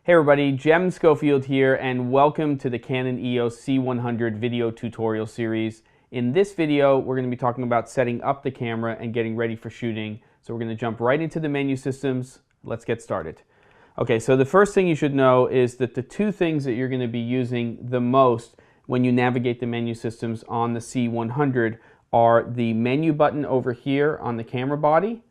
Hey everybody, Jem Schofield here, and welcome to the Canon EOS C100 video tutorial series. In this video, we're going to be talking about setting up the camera and getting ready for shooting. So we're going to jump right into the menu systems. Let's get started. Okay, so the first thing you should know is that the two things that you're going to be using the most when you navigate the menu systems on the C100 are the menu button over here on the camera body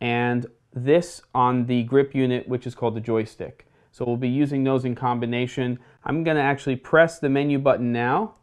and this on the grip unit, which is called the joystick. So we'll be using those in combination. I'm going to actually press the menu button now,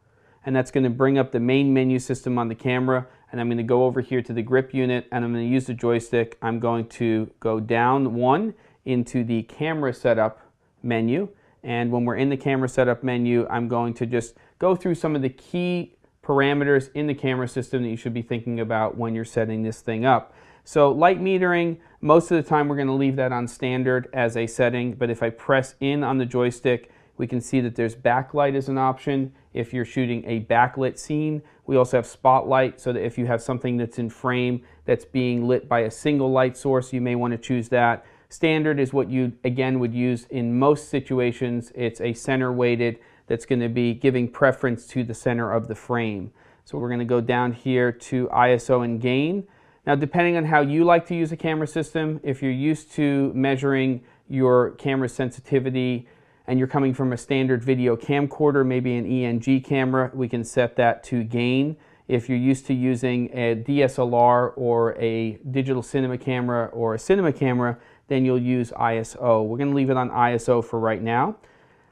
and that's going to bring up the main menu system on the camera. And I'm going to go over here to the grip unit, and I'm going to use the joystick. I'm going to go down one into the camera setup menu. And when we're in the camera setup menu, I'm going to just go through some of the key parameters in the camera system that you should be thinking about when you're setting this thing up. So light metering, most of the time we're going to leave that on standard as a setting, but if I press in on the joystick, we can see that there's backlight as an option if you're shooting a backlit scene. We also have spotlight, so that if you have something that's in frame that's being lit by a single light source, you may want to choose that. Standard is what you, again, would use in most situations. It's a center weighted that's going to be giving preference to the center of the frame. So we're going to go down here to ISO and gain. Now, depending on how you like to use a camera system, if you're used to measuring your camera sensitivity and you're coming from a standard video camcorder, maybe an ENG camera, we can set that to gain. If you're used to using a DSLR or a digital cinema camera or a cinema camera, then you'll use ISO. We're going to leave it on ISO for right now.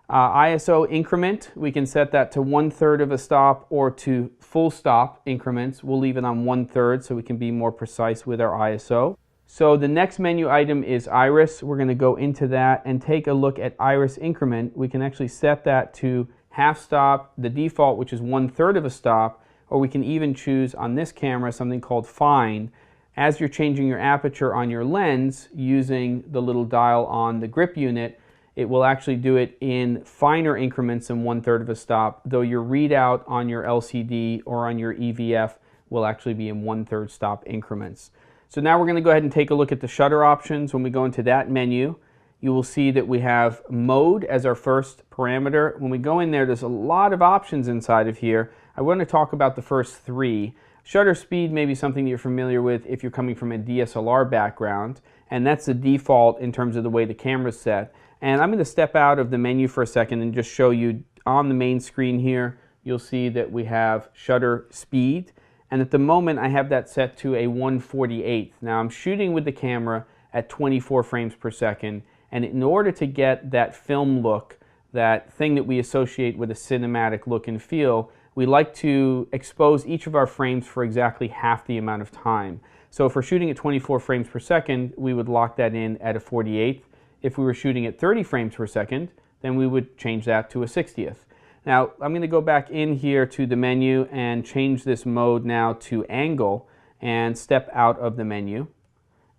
ISO increment, we can set that to 1/3 of a stop or to full stop increments. We'll leave it on 1/3 so we can be more precise with our ISO. So the next menu item is iris. We're going to go into that and take a look at iris increment. We can actually set that to half stop, the default, which is 1/3 of a stop, or we can even choose on this camera something called fine. As you're changing your aperture on your lens using the little dial on the grip unit, it will actually do it in finer increments than 1/3 of a stop, though your readout on your LCD or on your EVF will actually be in 1/3 stop increments. So now we're going to go ahead and take a look at the shutter options. When we go into that menu, you will see that we have mode as our first parameter. When we go in there, there's a lot of options inside of here. I want to talk about the first three. Shutter speed may be something that you're familiar with if you're coming from a DSLR background, and that's the default in terms of the way the camera's set. And I'm going to step out of the menu for a second and just show you on the main screen here, you'll see that we have shutter speed. And at the moment, I have that set to a 1/48. Now I'm shooting with the camera at 24 frames per second. And in order to get that film look, that thing that we associate with a cinematic look and feel, we like to expose each of our frames for exactly half the amount of time. So if we're shooting at 24 frames per second, we would lock that in at a 48th. If we were shooting at 30 frames per second, then we would change that to a 60th. Now, I'm going to go back in here to the menu and change this mode now to angle and step out of the menu.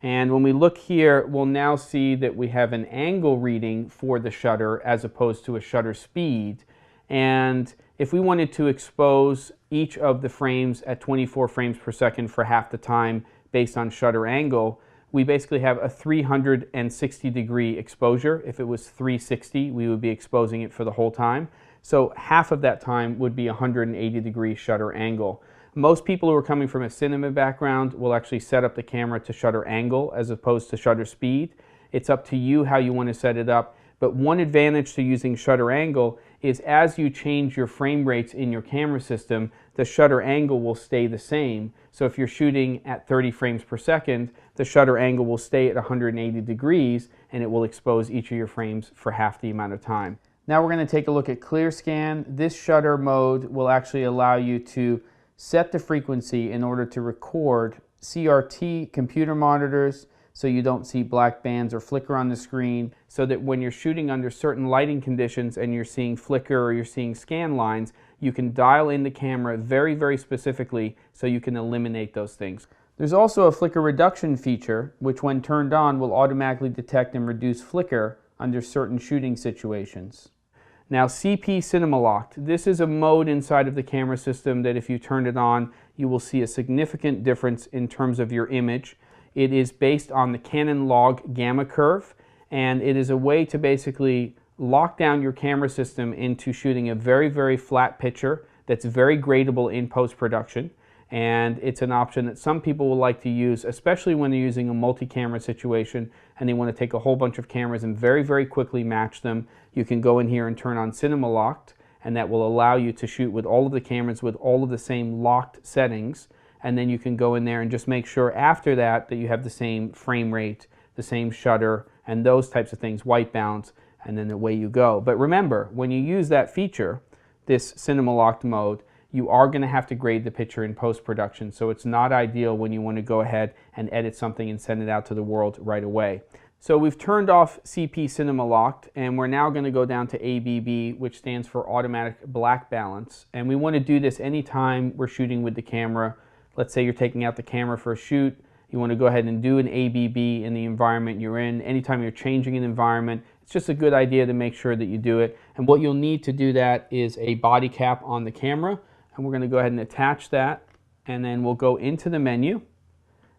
And when we look here, we'll now see that we have an angle reading for the shutter as opposed to a shutter speed. And if we wanted to expose each of the frames at 24 frames per second for half the time based on shutter angle, we basically have a 360-degree exposure. If it was 360, we would be exposing it for the whole time. So half of that time would be a 180-degree shutter angle. Most people who are coming from a cinema background will actually set up the camera to shutter angle as opposed to shutter speed. It's up to you how you want to set it up. But one advantage to using shutter angle is as you change your frame rates in your camera system, the shutter angle will stay the same. So if you're shooting at 30 frames per second, the shutter angle will stay at 180 degrees and it will expose each of your frames for half the amount of time. Now we're going to take a look at clear scan. This shutter mode will actually allow you to set the frequency in order to record CRT computer monitors, so you don't see black bands or flicker on the screen, so that when you're shooting under certain lighting conditions and you're seeing flicker or you're seeing scan lines, you can dial in the camera very, very specifically so you can eliminate those things. There's also a flicker reduction feature, which when turned on will automatically detect and reduce flicker under certain shooting situations. Now, CP Cinema Locked. This is a mode inside of the camera system that if you turn it on, you will see a significant difference in terms of your image. It is based on the Canon log gamma curve, and it is a way to basically lock down your camera system into shooting a very, very flat picture that's very gradable in post-production. And it's an option that some people will like to use, especially when they're using a multi-camera situation and they want to take a whole bunch of cameras and very, very quickly match them. You can go in here and turn on Cinema Locked, and that will allow you to shoot with all of the cameras with all of the same locked settings. And then you can go in there and just make sure after that that you have the same frame rate, the same shutter, and those types of things, white balance, and then away you go. But remember, when you use that feature, this Cinema Locked mode, you are going to have to grade the picture in post-production, so it's not ideal when you want to go ahead and edit something and send it out to the world right away. So we've turned off CP Cinema Locked, and we're now going to go down to ABB, which stands for Automatic Black Balance. And we want to do this anytime we're shooting with the camera. Let's say you're taking out the camera for a shoot. You want to go ahead and do an ABB in the environment you're in. Anytime you're changing an environment, it's just a good idea to make sure that you do it. And what you'll need to do that is a body cap on the camera. And we're going to go ahead and attach that, and then we'll go into the menu,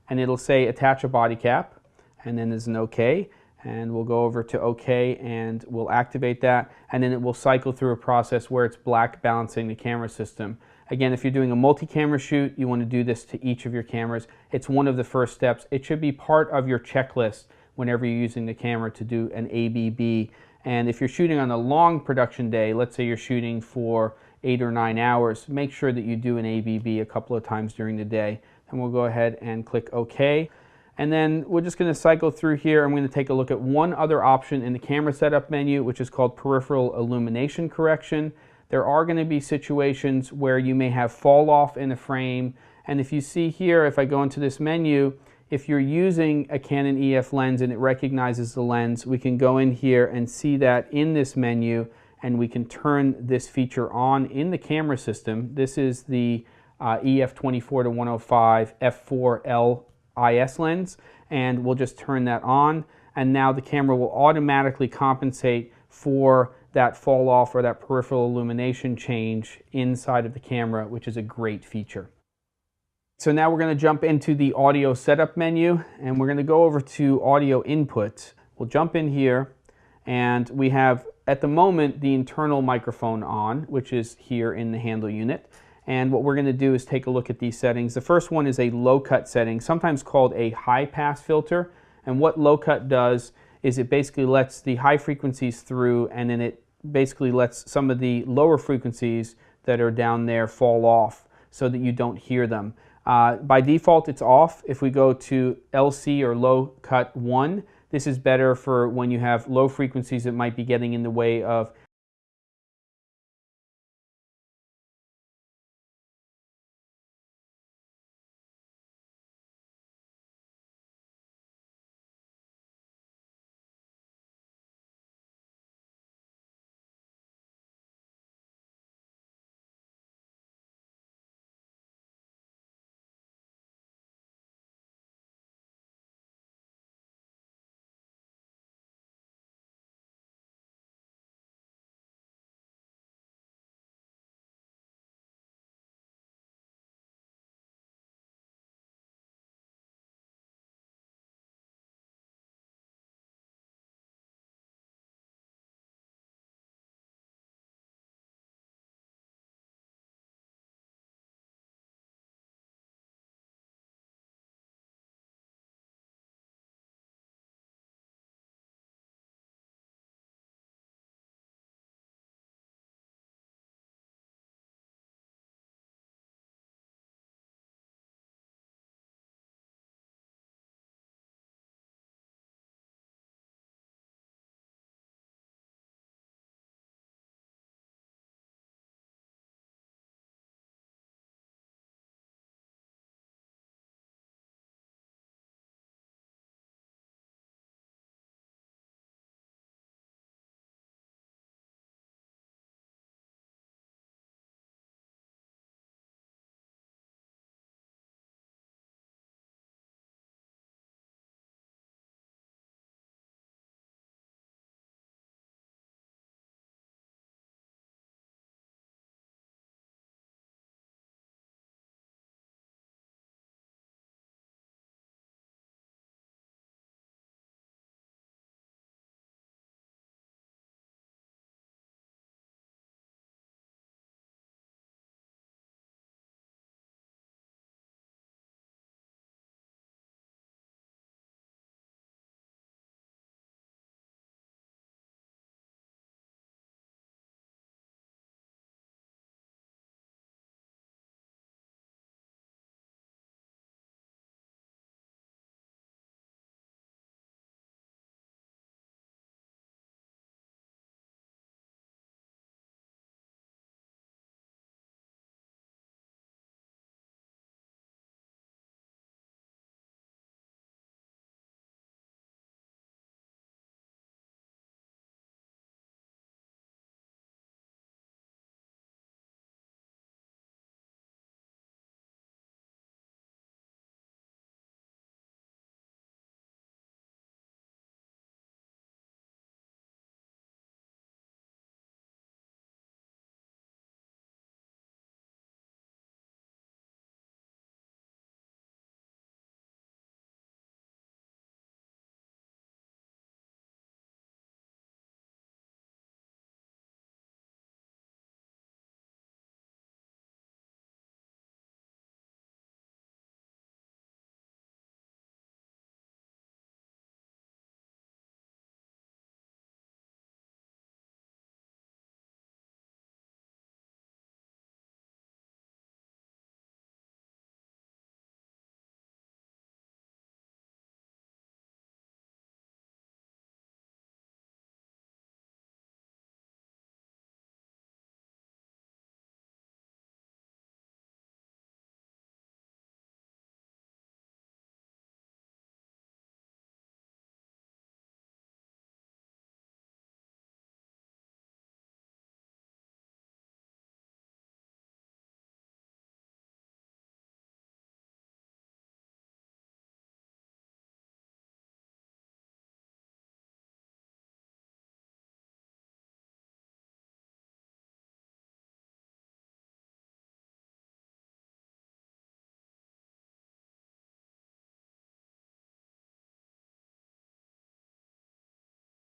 and it'll say attach a body cap, and then there's an OK, and we'll go over to OK, and we'll activate that, and then it will cycle through a process where it's black balancing the camera system. Again, if you're doing a multi-camera shoot, you want to do this to each of your cameras. It's one of the first steps. It should be part of your checklist whenever you're using the camera to do an ABB. And if you're shooting on a long production day, let's say you're shooting for 8 or 9 hours, make sure that you do an ABB a couple of times during the day. And we'll go ahead and click OK. And then we're just going to cycle through here. I'm going to take a look at one other option in the camera setup menu, which is called peripheral illumination correction. There are going to be situations where you may have fall off in a frame. And if you see here, if I go into this menu, if you're using a Canon EF lens and it recognizes the lens, we can go in here and see that in this menu, and we can turn this feature on in the camera system. This is the EF 24-105 f4 LIS lens, and we'll just turn that on, and now the camera will automatically compensate for that fall off or that peripheral illumination change inside of the camera, which is a great feature. So now we're going to jump into the audio setup menu, and we're going to go over to audio input. We'll jump in here, and we have at the moment the internal microphone on, which is here in the handle unit. And what we're going to do is take a look at these settings. The first one is a low cut setting, sometimes called a high pass filter. And what low cut does is it basically lets the high frequencies through, and then it basically lets some of the lower frequencies that are down there fall off so that you don't hear them. By default, it's off. If we go to LC or low cut 1, this is better for when you have low frequencies that might be getting in the way of